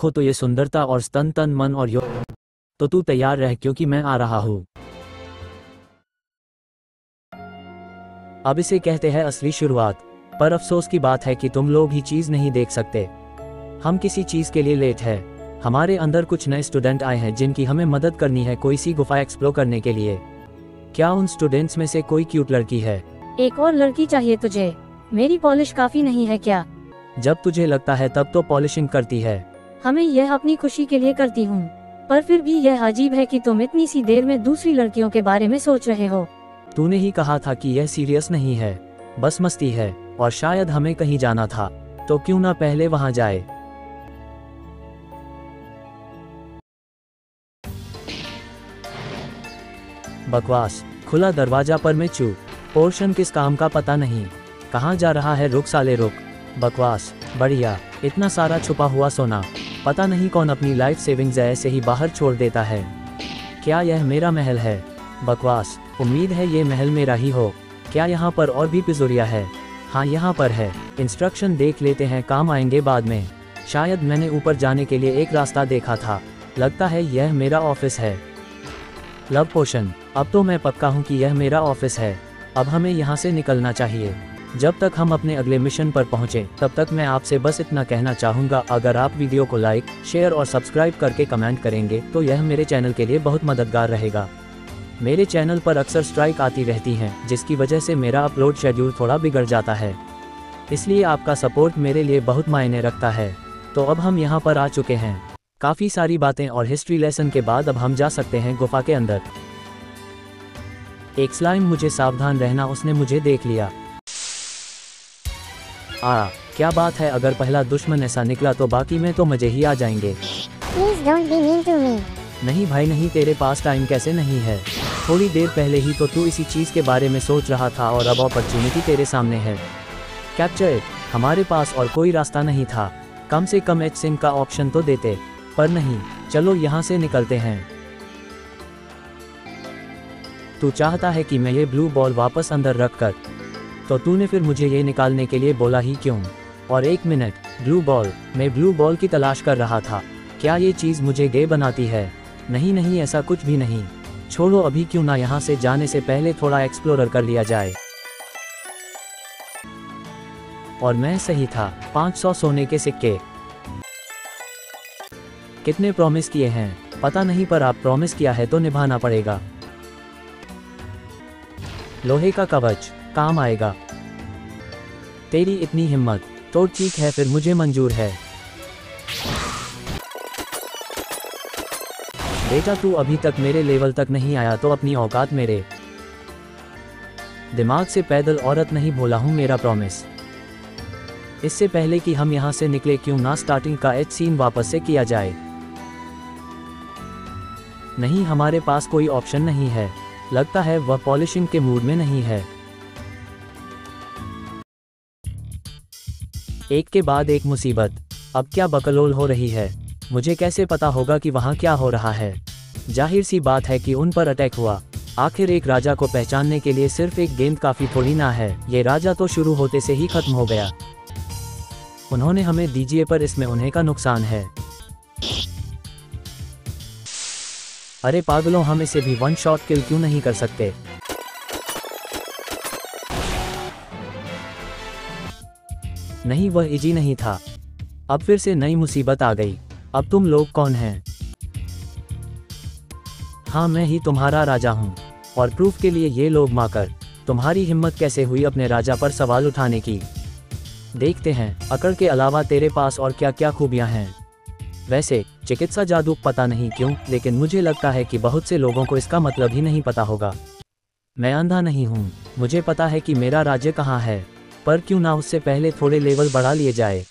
देखो तो ये सुंदरता और स्तन तन मन और यो। तो तू तैयार रह क्योंकि मैं आ रहा हूँ। अब इसे कहते हैं असली शुरुआत। पर अफसोस की बात है कि तुम लोग ही चीज़ नहीं देख सकते। हम किसी चीज़ के लिए लेट है। हमारे अंदर कुछ नए स्टूडेंट आए हैं जिनकी हमें मदद करनी है कोई सी गुफा एक्सप्लोर करने के लिए। क्या उन स्टूडेंट्स में से कोई क्यूट लड़की है? एक और लड़की चाहिए तुझे। मेरी पॉलिश काफी नहीं है क्या? जब तुझे लगता है तब तो पॉलिशिंग करती है। हमें यह अपनी खुशी के लिए करती हूँ, पर फिर भी यह अजीब है कि तुम इतनी सी देर में दूसरी लड़कियों के बारे में सोच रहे हो। तूने ही कहा था कि यह सीरियस नहीं है, बस मस्ती है, और शायद हमें कहीं जाना था, तो क्यों ना पहले वहां जाए। बकवास। खुला दरवाजा पर मैं चूप। पोर्शन किस काम का पता नहीं। कहाँ जा रहा है? रुक साले रुक। बकवास। बढ़िया। इतना सारा छुपा हुआ सोना, पता नहीं कौन अपनी लाइफ सेविंग्स ऐसे ही बाहर छोड़ देता है। क्या यह मेरा महल है? बकवास। उम्मीद है ये महल मेरा ही हो। क्या यहाँ पर और भी पिजोरिया है? हाँ यहाँ पर है। इंस्ट्रक्शन देख लेते हैं, काम आएंगे बाद में। शायद मैंने ऊपर जाने के लिए एक रास्ता देखा था। लगता है यह मेरा ऑफिस है। Love potion. अब तो मैं पक्का हूँ कि यह मेरा ऑफिस है। अब हमें यहाँ से निकलना चाहिए। जब तक हम अपने अगले मिशन पर पहुँचे तब तक मैं आपसे बस इतना कहना चाहूँगा, अगर आप वीडियो को लाइक, शेयर और सब्सक्राइब करके कमेंट करेंगे तो यह मेरे चैनल के लिए बहुत मददगार रहेगा। मेरे चैनल पर अक्सर स्ट्राइक आती रहती हैं, जिसकी वजह से मेरा अपलोड शेड्यूल थोड़ा बिगड़ जाता है। इसलिए आपका सपोर्ट मेरे लिए बहुत मायने रखता है। तो अब हम यहाँ पर आ चुके हैं। काफ़ी सारी बातें और हिस्ट्री लेसन के बाद अब हम जा सकते हैं गुफा के अंदर। एक स्लाइम, मुझे सावधान रहना, उसने मुझे देख लिया। क्या बात है, अगर पहला दुश्मन ऐसा निकला तो बाकी में तो मजे ही आ जाएंगे। Please don't be mean to me. नहीं भाई नहीं, तेरे पास टाइम कैसे नहीं है? थोड़ी देर पहले ही तो तू इसी चीज़ के बारे में सोच रहा था और अब अपॉर्चुनिटी तेरे सामने है। Capture it. हमारे पास और कोई रास्ता नहीं था, कम से कम एच सिम का ऑप्शन तो देते, पर नहीं। चलो यहाँ से निकलते हैं। तू चाहता है कि मैं ये ब्लू बॉल वापस अंदर रख कर, तो तूने फिर मुझे ये निकालने के लिए बोला ही क्यों? और एक मिनट, ब्लू बॉल, मैं ब्लू बॉल की तलाश कर रहा था। क्या ये चीज़ मुझे गे बनाती है? नहीं नहीं, ऐसा कुछ भी नहीं। छोड़ो, अभी क्यों ना यहाँ से जाने से पहले थोड़ा एक्सप्लोरर कर लिया जाए। और मैं सही था, 500 सोने के सिक्के। कितने प्रॉमिस किए हैं पता नहीं, पर आप प्रॉमिस किया है तो निभाना पड़ेगा। लोहे का कवच काम आएगा। तेरी इतनी हिम्मत तो ठीक है, फिर मुझे मंजूर है। बेटा तू अभी तक मेरे लेवल तक नहीं आया तो अपनी औकात मेरे दिमाग से पैदल औरत नहीं भूला हूं, मेरा प्रॉमिस। इससे पहले कि हम यहां से निकले क्यों ना स्टार्टिंग का एच सीन वापस से किया जाए। नहीं, हमारे पास कोई ऑप्शन नहीं है। लगता है वह पॉलिशिंग के मूड में नहीं है। एक के बाद एक मुसीबत। अब क्या बकलोल हो रही है? मुझे कैसे पता होगा कि वहाँ क्या हो रहा है? जाहिर सी बात है कि उन पर अटैक हुआ। आखिर एक राजा को पहचानने के लिए सिर्फ एक गेंद काफ़ी थोड़ी ना है। ये राजा तो शुरू होते से ही खत्म हो गया। उन्होंने हमें दीजिए, पर इसमें उन्हें का नुकसान है। अरे पागलों, हम इसे भी वन शॉट किल क्यों नहीं कर सकते? नहीं, वह इजी नहीं था। अब फिर से नई मुसीबत आ गई। अब तुम लोग कौन हैं? हाँ, मैं ही तुम्हारा राजा हूँ। और प्रूफ के लिए ये लोग माकर। तुम्हारी हिम्मत कैसे हुई अपने राजा पर सवाल उठाने की? देखते हैं अकड़ के अलावा तेरे पास और क्या क्या खूबियाँ हैं। वैसे चिकित्सा जादू पता नहीं क्यों, लेकिन मुझे लगता है कि बहुत से लोगों को इसका मतलब ही नहीं पता होगा। मैं अंधा नहीं हूँ, मुझे पता है कि मेरा राज्य कहाँ है, पर क्यों ना उससे पहले थोड़े लेवल बढ़ा लिए जाए।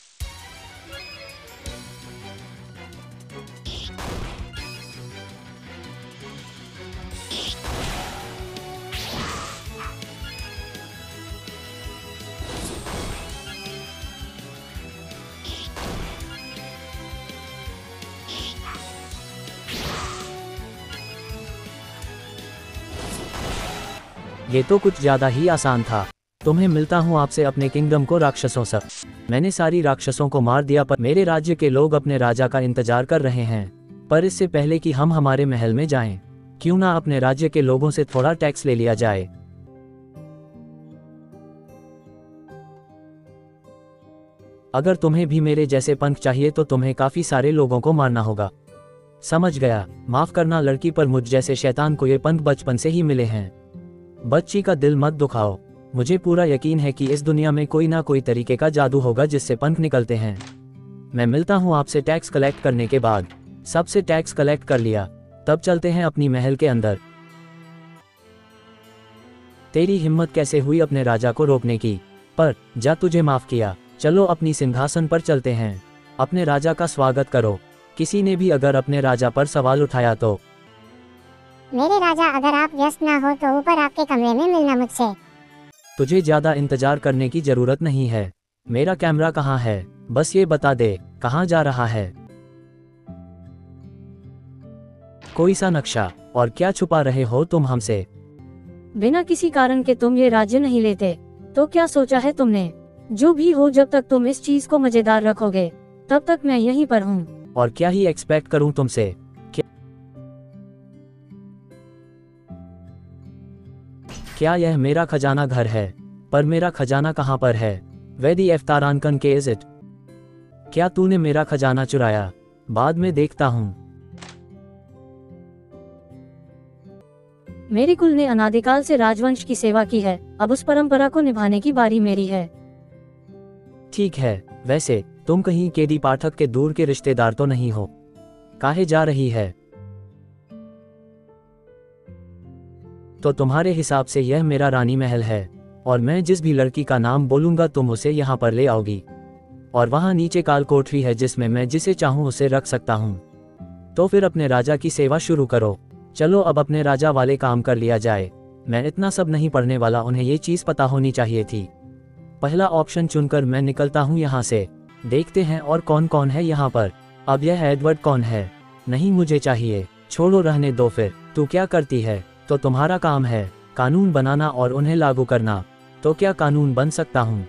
ये तो कुछ ज़्यादा ही आसान था। तुम्हें मिलता हूँ आपसे अपने किंगडम को राक्षसों से। मैंने सारी राक्षसों को मार दिया, पर मेरे राज्य के लोग अपने राजा का इंतजार कर रहे हैं। पर इससे पहले कि हम हमारे महल में जाएं, क्यों ना अपने राज्य के लोगों से थोड़ा टैक्स ले लिया जाए। अगर तुम्हें भी मेरे जैसे पंख चाहिए तो तुम्हें काफी सारे लोगों को मारना होगा। समझ गया। माफ करना लड़की, पर मुझ जैसे शैतान को ये पंख बचपन से ही मिले हैं। बच्ची का दिल मत दुखाओ। मुझे पूरा यकीन है कि इस दुनिया में कोई ना कोई तरीके का जादू होगा जिससे पंख निकलते हैं। मैं मिलता हूँ आपसे टैक्स कलेक्ट करने के बाद। सबसे टैक्स कलेक्ट कर लिया, तब चलते हैं अपनी महल के अंदर। तेरी हिम्मत कैसे हुई अपने राजा को रोकने की? पर जा, तुझे माफ किया। चलो अपनी सिंहासन पर चलते हैं। अपने राजा का स्वागत करो। किसी ने भी अगर अपने राजा पर सवाल उठाया तो मेरे राजा, अगर आप व्यस्त ना हो तो ऊपर आपके कमरे में मिलना मुझसे। तुझे ज्यादा इंतजार करने की जरूरत नहीं है। मेरा कैमरा कहाँ है? बस ये बता दे, कहाँ जा रहा है? कोई सा नक्शा? और क्या छुपा रहे हो तुम हमसे? बिना किसी कारण के तुम ये राज्य नहीं लेते, तो क्या सोचा है तुमने? जो भी हो, जब तक तुम इस चीज को मजेदार रखोगे तब तक मैं यहीं पर हूँ। और क्या ही एक्सपेक्ट करूँ तुमसे? क्या यह मेरा खजाना घर है? पर मेरा खजाना कहाँ पर है? वेदी एफ्तारानकन के इज इट? क्या तूने मेरा खजाना चुराया? बाद में देखता हूँ। मेरे कुल ने अनादिकाल से राजवंश की सेवा की है, अब उस परंपरा को निभाने की बारी मेरी है। ठीक है। वैसे तुम कहीं केडी पाठक के दूर के रिश्तेदार तो नहीं हो? काहे जा रही है? तो तुम्हारे हिसाब से यह मेरा रानी महल है, और मैं जिस भी लड़की का नाम बोलूंगा तुम उसे यहाँ पर ले आओगी। और वहाँ नीचे काल कोठरी है जिसमें मैं जिसे चाहूँ उसे रख सकता हूँ। तो फिर अपने राजा की सेवा शुरू करो। चलो अब अपने राजा वाले काम कर लिया जाए। मैं इतना सब नहीं पढ़ने वाला, उन्हें ये चीज़ पता होनी चाहिए थी। पहला ऑप्शन चुनकर मैं निकलता हूँ यहाँ से। देखते हैं और कौन कौन है यहाँ पर। अब यह एडवर्ड कौन है? नहीं मुझे चाहिए, छोड़ो, रहने दो। फिर तू क्या करती है? तो तुम्हारा काम है कानून बनाना और उन्हें लागू करना। तो क्या कानून बन सकता हूँ?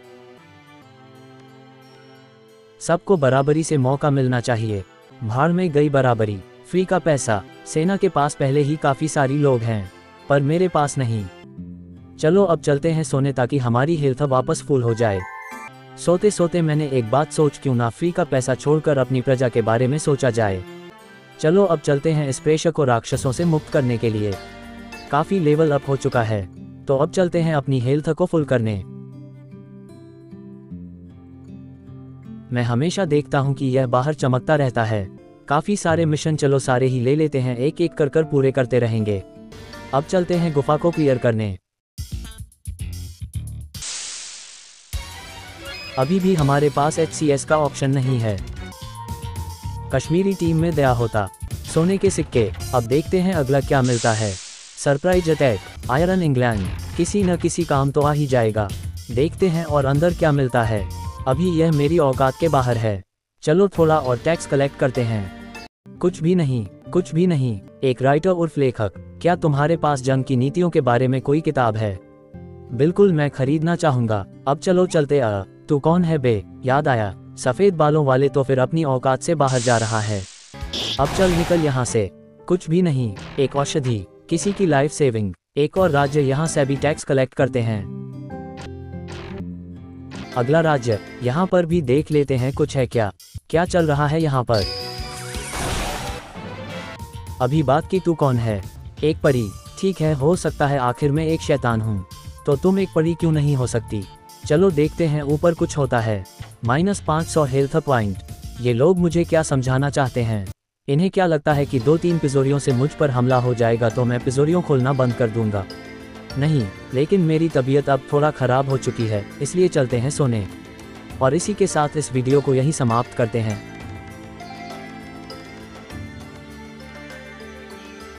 सबको बराबरी से मौका मिलना चाहिए। भाड़ में गई बराबरी। फ्री का पैसा। सेना के पास पहले ही काफी सारी लोग हैं, पर मेरे पास नहीं। चलो अब चलते हैं सोने, ताकि हमारी हेल्थ वापस फुल हो जाए। सोते सोते मैंने एक बात सोच, क्यों ना फ्री का पैसा छोड़कर अपनी प्रजा के बारे में सोचा जाए। चलो अब चलते हैं इस प्रेषक को राक्षसों से मुक्त करने के लिए। काफी लेवल अप हो चुका है, तो अब चलते हैं अपनी हेल्थ को फुल करने। मैं हमेशा देखता हूं कि यह बाहर चमकता रहता है। काफी सारे मिशन, चलो सारे ही ले लेते हैं, एक एक कर पूरे करते रहेंगे। अब चलते हैं गुफा को क्लियर करने। अभी भी हमारे पास HCS का ऑप्शन नहीं है। कश्मीरी टीम में दया होता। सोने के सिक्के। अब देखते हैं अगला क्या मिलता है। Surprise attack. Iron England. किसी न किसी काम तो आ ही जाएगा। देखते हैं और अंदर क्या मिलता है। अभी यह मेरी औकात के बाहर है। चलो थोड़ा और टैक्स कलेक्ट करते हैं। कुछ भी नहीं, कुछ भी नहीं। एक राइटर उर्फ लेखक। क्या तुम्हारे पास जंग की नीतियों के बारे में कोई किताब है? बिल्कुल, मैं खरीदना चाहूंगा। अब चलो चलते। तू कौन है बे? याद आया, सफेद बालों वाले। तो फिर अपनी औकात से बाहर जा रहा है। अब चल निकल यहाँ से। कुछ भी नहीं। एक औषधि, किसी की लाइफ सेविंग। एक और राज्य, यहाँ से भी टैक्स कलेक्ट करते हैं। अगला राज्य, यहाँ पर भी देख लेते हैं कुछ है क्या। क्या चल रहा है यहाँ पर? अभी बात की, तू कौन है? एक परी। ठीक है, हो सकता है आखिर में एक शैतान हूँ। तो तुम एक परी क्यों नहीं हो सकती? चलो देखते हैं ऊपर कुछ होता है। -500 हेल्थ पॉइंट। ये लोग मुझे क्या समझाना चाहते हैं? इन्हें क्या लगता है कि 2-3 पिजोरियों से मुझ पर हमला हो जाएगा तो मैं पिजोरियों खोलना बंद कर दूंगा? नहीं, लेकिन मेरी तबीयत अब थोड़ा खराब हो चुकी है, इसलिए चलते हैं सोने। और इसी के साथ इस वीडियो को यहीं समाप्त करते हैं।